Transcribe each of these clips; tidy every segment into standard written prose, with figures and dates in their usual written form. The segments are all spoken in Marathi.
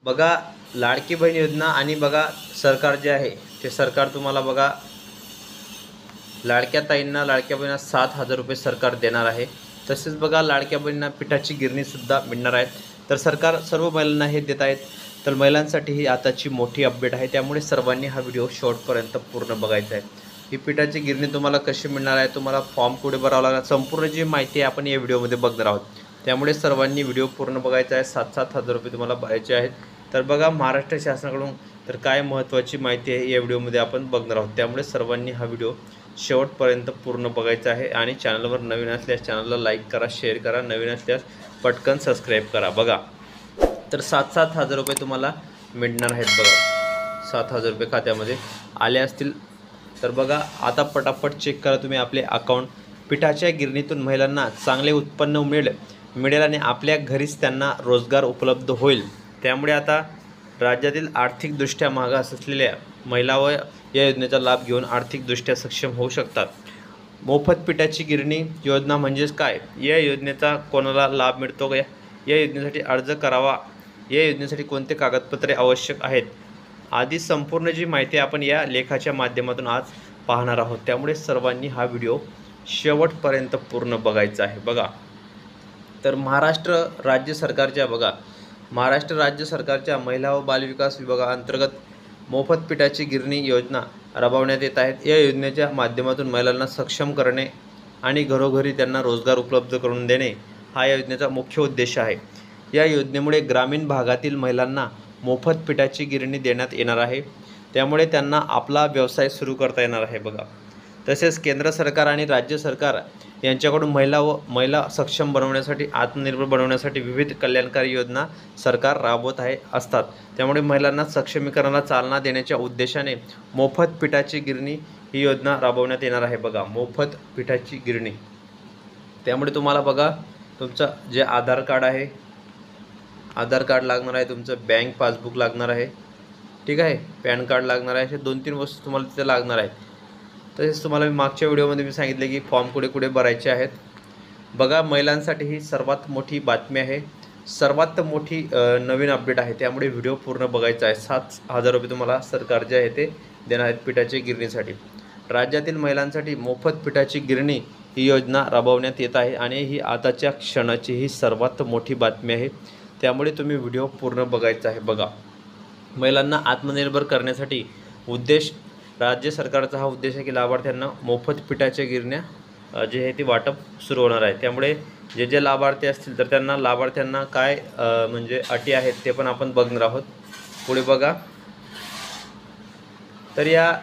बघा लाडकी बहीण योजना आणि बघा सरकार जे आहे ते सरकार तुम्हाला बघा लाडक्या ताईंना लाडक्या बहिणींना 7,000 रुपये सरकार देणार आहे। तसेच बघा लाडक्या बहिणींना पिठाची गिरणीसुद्धा मिळणार आहेत। तर सरकार सर्व महिलांना हे देत आहेत। तर महिलांसाठी ही आताची मोठी अपडेट आहे, त्यामुळे सर्वांनी हा व्हिडिओ शेवटपर्यंत पूर्ण बघायचा आहे। ही पिठाची गिरणी तुम्हाला कशी मिळणार आहे, तुम्हाला फॉर्म कुठे भरावा लागणार, संपूर्ण जी माहिती आहे आपण या व्हिडिओमध्ये बघणार आहोत। त्यामुळे सर्वांनी व्हिडिओ पूर्ण बघायचा आहे। 7,000 रुपये तुम्हाला भरायचे आहेत। तर बघा महाराष्ट्र शासनाकडून तर काय महत्त्वाची माहिती आहे या व्हिडिओमध्ये आपण बघणार आहोत। त्यामुळे सर्वांनी हा व्हिडिओ शेवटपर्यंत पूर्ण बघायचा आहे आणि चॅनलवर नवीन असल्यास चॅनलला लाईक करा, शेअर करा, नवीन असल्यास पटकन सबस्क्राईब करा। बघा तर 7,000 रुपये तुम्हाला मिळणार आहेत। बघा 7,000 रुपये खात्यामध्ये आले असतील। तर बघा आता पटापट चेक करा तुम्ही आपले अकाउंट। पिठाच्या गिरणीतून महिलांना चांगले उत्पन्न मिळेल आणि आपल्या घरीच त्यांना रोजगार उपलब्ध होईल। त्यामुळे आता राज्यातील आर्थिकदृष्ट्या मागास असलेल्या महिला व या योजनेचा लाभ घेऊन आर्थिकदृष्ट्या सक्षम होऊ शकतात। मोफत पिठाची गिरणी योजना म्हणजेच काय, या योजनेचा कोणाला लाभ मिळतो का, या योजनेसाठी अर्ज करावा, या योजनेसाठी कोणते कागदपत्रे आवश्यक आहेत, आधी संपूर्ण जी माहिती आपण या लेखाच्या माध्यमातून आज पाहणार आहोत। त्यामुळे सर्वांनी हा व्हिडिओ शेवटपर्यंत पूर्ण बघायचा आहे। बघा तर महाराष्ट्र राज्य सरकारच्या महिला व बालविकास विभागाअंतर्गत मोफत पिठाची गिरणी योजना राबवण्यात येत आहेत। या योजनेच्या माध्यमातून महिलांना सक्षम करणे आणि घरोघरी त्यांना रोजगार उपलब्ध करून देणे हा या योजनेचा मुख्य उद्देश आहे। या योजनेमुळे ग्रामीण भागातील महिलांना मोफत पिठाची गिरणी देण्यात येणार आहे। त्यामुळे त्यांना आपला व्यवसाय सुरू करता येणार आहे। बघा तसेच केंद्र सरकार आणि राज्य सरकार यांच्याकडून महिला सक्षम बनवण्यासाठी, आत्मनिर्भर बनवण्यासाठी विविध कल्याणकारी योजना सरकार राबवत असतात। त्यामुळे महिलांना सक्षमीकरणाला चालना देण्याच्या उद्देशाने मोफत पिठाची गिरणी ही योजना राबवण्यात येणार आहे। बघा मोफत पिठाची गिरणी, त्यामुळे तुम्हाला बघा तुमचं जे आधार कार्ड आहे, आधार कार्ड लागणार आहे, तुमचं बँक पासबुक लागणार आहे, ठीक आहे, पॅन कार्ड लागणार आहे, असे 2-3 वस्तू तुम्हाला तिथे लागणार आहेत। तसेच तुम्हाला मी मागच्या व्हिडिओमध्ये मी सांगितले की फॉर्म कुठे भरायचे आहेत। बघा महिलांसाठी ही सर्वात मोठी बातमी आहे, सर्वात मोठी नवीन अपडेट आहे। त्यामुळे व्हिडिओ पूर्ण बघायचा आहे। 7,000 रुपये तुम्हाला सरकार जे आहे ते देणार आहेत पिठाची गिरणीसाठी। राज्यातील महिलांसाठी मोफत पिठाची गिरणी ही योजना राबवण्यात येत आहे आणि ही आताच्या क्षणाची ही सर्वात मोठी बातमी आहे। त्यामुळे तुम्ही व्हिडिओ पूर्ण बघायचा आहे। बघा महिलांना आत्मनिर्भर करण्यासाठी राज्य सरकारचा हा उद्देश आहे की लाभार्थ्यांना मोफत पिठाच्या गिरण्या जे आहे ती वाटप सुरू होणार आहे। त्यामुळे जे लाभार्थी असतील तर त्यांना लाभार्थ्यांना काय म्हणजे अटी आहेत ते पण आपण बघणार आहोत पुढे। बघा तर या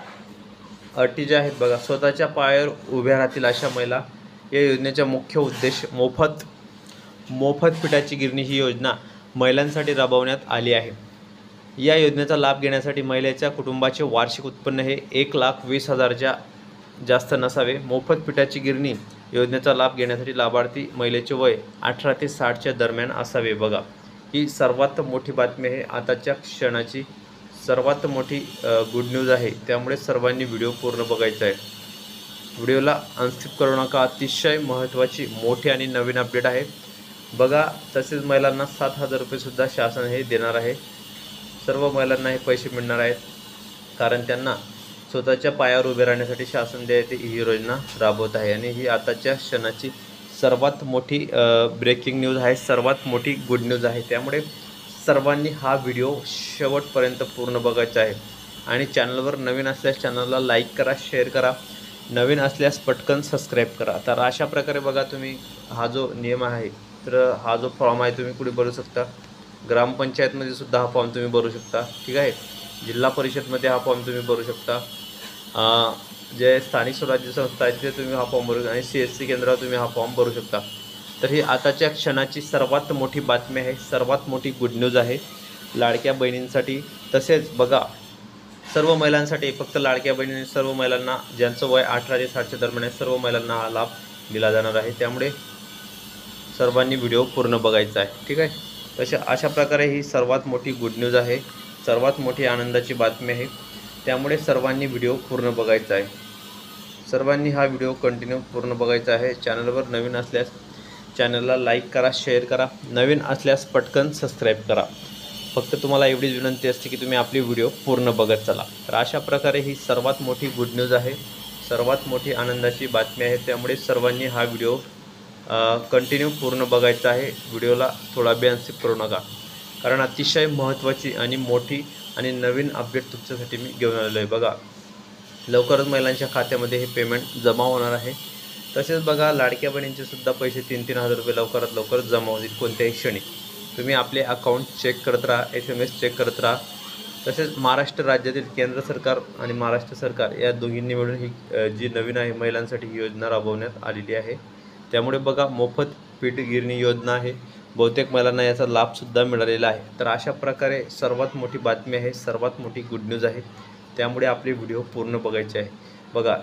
अटी ज्या आहेत बघा, स्वतःच्या पायावर उभ्या राहतील अशा महिला, या योजनेचा मुख्य उद्देश मोफत पिठाची गिरणी ही योजना महिलांसाठी राबवण्यात आली आहे। या योजनेचा लाभ घेण्यासाठी महिलेच्या कुटुंबाचे वार्षिक उत्पन्न हे 1,20,000च्या जास्त नसावे। मोफत पिठाची गिरणी योजनेचा लाभ घेण्यासाठी लाभार्थी महिलेचे वय 18 ते 60च्या दरम्यान असावे। बघा ही सर्वात मोठी बातमी आहे, आताच्या क्षणाची सर्वात मोठी गुड न्यूज आहे। त्यामुळे सर्वांनी व्हिडिओ पूर्ण बघायचा आहे, व्हिडिओला अनस्किप करू नका। अतिशय महत्त्वाची मोठी आणि नवीन अपडेट आहे। बघा तसेच महिलांना 7,000 रुपयेसुद्धा शासन हे देणार आहे। सर्व महिलांना हे पैसे मिळणार आहेत, कारण त्यांना स्वतःच्या पायावर उभे राहण्यासाठी शासन जे आहे ते ही योजना राबवत आहे आणि ही आताच्या क्षणाची सर्वात मोठी ब्रेकिंग न्यूज आहे, सर्वात मोठी गुड न्यूज आहे। त्यामुळे सर्वांनी हा व्हिडिओ शेवटपर्यंत पूर्ण बघायचा आहे आणि चॅनलवर नवीन असल्यास चॅनलला लाईक करा, शेअर करा, नवीन असल्यास पटकन सबस्क्राईब करा। तर अशा प्रकारे बघा तुम्ही हा जो नियम आहे, तर हा जो फॉर्म आहे तुम्ही कुठे भरू शकता, ग्रामपंचायतमध्ये सुद्धा हा फॉर्म तुम्ही भरू शकता, ठीक आहे, जिल्हा परिषदमध्ये हा फॉर्म तुम्ही भरू शकता, जे स्थानिक स्वराज्य संस्था आहेत तिथे तुम्ही हा फॉर्म भरू शकता आणि CSC केंद्रावर तुम्ही हा फॉर्म भरू शकता। तर ही आताच्या क्षणाची सर्वात मोठी बातमी आहे, सर्वात मोठी गुड न्यूज आहे लाडक्या बहिणींसाठी। तसेच बघा सर्व महिलांसाठी, फक्त लाडक्या बहिणींनी सर्व महिलांना ज्यांचं वय 18 ते 60च्या दरम्यान आहे सर्व महिलांना हा लाभ दिला जाणार आहे। त्यामुळे सर्वांनी व्हिडिओ पूर्ण बघायचा आहे, ठीक आहे। अशा प्रकारे ही सर्वात मोठी गुड न्यूज आहे, सर्वात मोठी आनंदाची बातमी आहे। त्यामुळे सर्वांनी व्हिडिओ पूर्ण बघायचा आहे, सर्वांनी हा व्हिडिओ कंटिन्यू पूर्ण बघायचा आहे। चॅनलवर नवीन असल्यास चॅनलला लाईक करा, शेअर करा, नवीन असल्यास पटकन सबस्क्राईब करा। फक्त तुम्हाला एवढीच विनंती असते की तुम्ही आपली व्हिडिओ पूर्ण बघत चला. तर अशा प्रकारे ही सर्वात मोठी गुड न्यूज आहे, सर्वात मोठी आनंदाची बातमी आहे. त्यामुळे सर्वांनी हा व्हिडिओ कंटिन्यू पूर्ण बघायचा आहे. व्हिडिओला थोडा बी अनस्किप करू नका, कारण अतिशय महत्त्वाची आणि मोठी आणि नवीन अपडेट तुमच्यासाठी मी घेऊन आलेलो आहे. बघा, लवकरच महिलांच्या खात्यामध्ये हे पेमेंट जमा होणार आहे. तसेच बघा, लाडक्या बहिणींचे सुद्धा पैसे 3-3 हजार रुपये लवकरात लवकर जमा होतील कोणत्याही क्षणी. तुम्ही आपले अकाउंट चेक करत राहा, SMS चेक करत राहा. तसेच महाराष्ट्र राज्यातील केंद्र सरकार आणि महाराष्ट्र सरकार या दोघींनी मिळून ही जी नवीन आहे महिलांसाठी ही योजना राबवण्यात आलेली आहे. त्यामुळे बघा, मोफत पीठ गिरणी योजना आहे. बहुतेक महिलांना याचा लाभसुद्धा मिळालेला आहे. तर अशा प्रकारे सर्वात मोठी बातमी आहे, सर्वात मोठी गुड न्यूज आहे. त्यामुळे आपली व्हिडिओ पूर्ण बघायची आहे. बघा,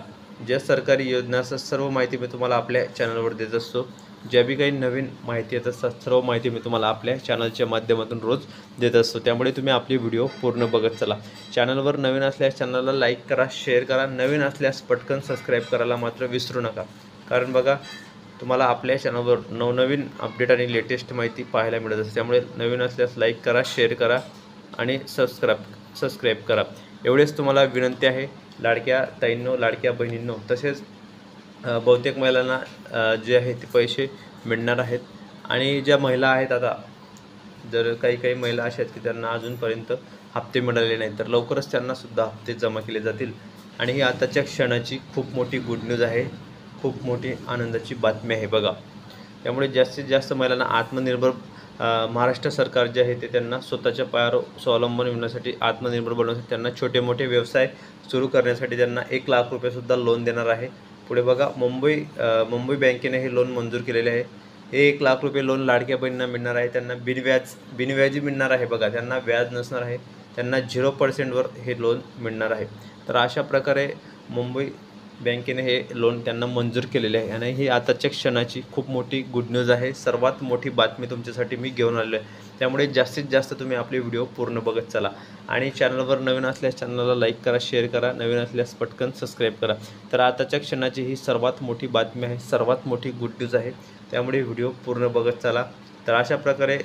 ज्या सरकारी योजनाचं सर्व माहिती मी तुम्हाला आपल्या चॅनलवर देत असतो. ज्या बी काही नवीन माहिती येत असतात सर्व माहिती मी तुम्हाला आपल्या चॅनलच्या माध्यमातून रोज देत असतो. त्यामुळे तुम्ही आपली व्हिडिओ पूर्ण बघत चला. चॅनलवर नवीन असल्यास चॅनलला लाईक करा, शेअर करा. नवीन असल्यास पटकन सबस्क्राईब करायला मात्र विसरू नका, कारण बघा, तुम्हाला आपल्या चॅनलवर नवनवीन अपडेट आणि लेटेस्ट माहिती पाहायला मिळत असते. त्यामुळे नवीन असल्यास लाईक करा, शेअर करा आणि सबस्क्राईब करा. एवढेच तुम्हाला विनंती आहे. लाडक्या ताईंनो, लाडक्या बहिणींनो, तसेच बहुतेक महिलांना जे आहे ते पैसे मिळणार आहेत. आणि ज्या महिला आहेत, आता जर काही महिला अशा आहेत की त्यांना अजूनपर्यंत हप्ते मिळाले नाहीत, तर लवकरच त्यांनासुद्धा हप्ते जमा केले जातील. आणि ही आताच्या क्षणाची खूप मोठी गुड न्यूज आहे, खूप मोठी आनंदाची बातमी आहे. बघा, त्यामुळे जास्तीत जास्त महिलांना आत्मनिर्भर महाराष्ट्र सरकार जे आहे ते त्यांना स्वतःच्या पायावर स्वावलंबन मिळण्यासाठी, आत्मनिर्भर बनवण्यासाठी, त्यांना छोटे मोठे व्यवसाय सुरू करण्यासाठी त्यांना 1 लाख रुपयेसुद्धा लोन देणार आहे. पुढे बघा, मुंबई बँकेने हे लोन मंजूर केलेले आहे. हे 1 लाख रुपये लोन लाडक्या बहिणींना मिळणार आहे. त्यांना बिनव्याजी मिळणार आहे. बघा, त्यांना व्याज नसणार आहे. त्यांना 0% हे लोन मिळणार आहे. तर अशा प्रकारे मुंबई बँकेने हे लोन त्यांना मंजूर केलेले आहे. आणि ही आताच्या क्षणाची खूप मोठी गुड न्यूज आहे, सर्वात मोठी बातमी तुमच्यासाठी मी घेऊन आलेलो आहे. त्यामुळे जास्तीत जास्त तुम्ही आपले व्हिडिओ पूर्ण बघत चला. आणि चॅनलवर नवीन असल्यास चॅनलला लाईक करा, शेअर करा. नवीन असल्यास पटकन सबस्क्राईब करा. तर आताच्या क्षणाची ही सर्वात मोठी बातमी आहे, सर्वात मोठी गुड न्यूज आहे. त्यामुळे व्हिडिओ पूर्ण बघत चला. तर अशा प्रकारे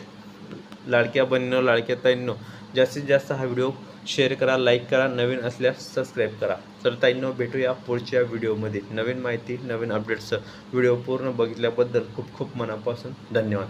लाडक्या बहिणींनो, लाडक्या ताईंनो, जास्तीत जास्त हा व्हिडिओ शेअर करा, लाईक करा. नवीन असल्यास सबस्क्राईब करा. तर ताईंनो, भेटूया पुढच्या व्हिडिओमध्ये नवीन माहिती, नवीन अपडेट्स. व्हिडिओ पूर्ण बघितल्याबद्दल खूप खूप मनापासून धन्यवाद.